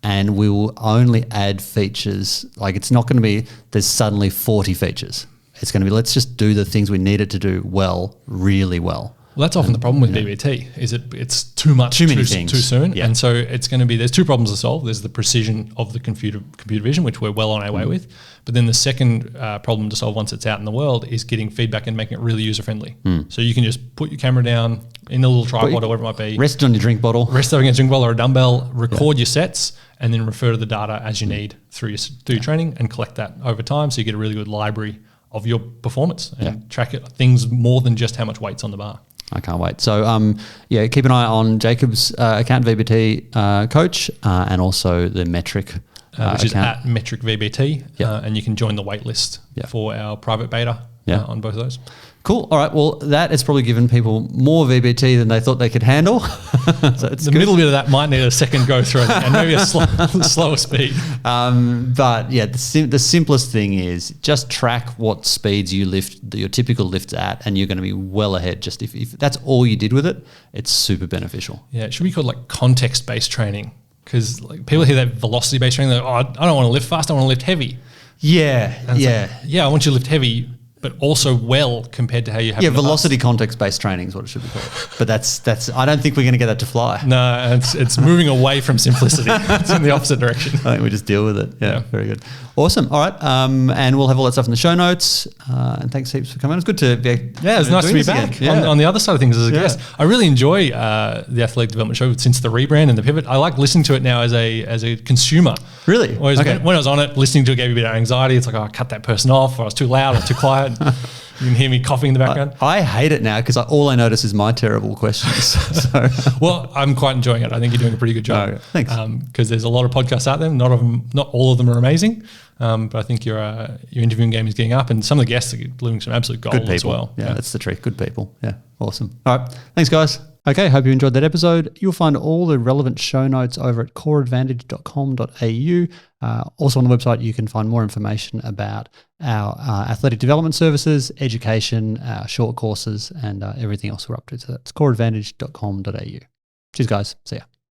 And we will only add features. Like it's not going to be there's suddenly 40 features. It's going to be let's just do the things we need it to do well, really well. Well, that's often the problem with VBT is it's too much too many things too soon. And so it's going to be, there's two problems to solve. There's the precision of the computer vision, which we're well on our way with. But then the second problem to solve once it's out in the world is getting feedback and making it really user-friendly. So you can just put your camera down in a little tripod or whatever it might be. Rest on your drink bottle. Rest on your drink bottle or a dumbbell, record your sets, and then refer to the data as you need through your training and collect that over time. So you get a really good library of your performance and track it, things more than just how much weight's on the bar. I can't wait. So, keep an eye on Jacob's account, VBT coach, and also the metric which is at metric VBT, and you can join the waitlist for our private beta on both of those. Cool. All right. Well, that has probably given people more VBT than they thought they could handle. So it's the middle bit of that might need a second go through and maybe a slower speed. But the simplest thing is just track what speeds you lift your typical lifts at, and you're going to be well ahead. Just if that's all you did with it, it's super beneficial. Yeah, it should be called like context-based training because like people hear that velocity-based training, they're like, I don't want to lift fast. I want to lift heavy. Yeah. I want you to lift heavy, but also well compared to how you have. Yeah, velocity context-based training is what it should be called. But that's. I don't think we're going to get that to fly. No, it's moving away from simplicity. It's in the opposite direction. I think we just deal with it. Yeah, very good. Awesome. All right, and we'll have all that stuff in the show notes. And thanks heaps for coming. It's good to be. Yeah, it's nice to be back on the other side of things as a guest. I really enjoy the Athletic Development Show since the rebrand and the pivot. I like listening to it now as a consumer. Really? Whereas when I was on it, listening to it gave me a bit of anxiety. It's like, I cut that person off, or I was too loud or too quiet. You can hear me coughing in the background. I hate it now because all I notice is my terrible questions. Well, I'm quite enjoying it. I think you're doing a pretty good job. Oh, thanks. Because there's a lot of podcasts out there. Not all of them are amazing. But I think your interviewing game is getting up, and some of the guests are delivering some absolute gold as well. Yeah, that's the trick. Good people. Yeah, awesome. All right, thanks, guys. Okay, hope you enjoyed that episode. You'll find all the relevant show notes over at coreadvantage.com.au. Also on the website, you can find more information about our athletic development services, education, our short courses, and everything else we're up to. So that's coreadvantage.com.au. Cheers, guys. See ya.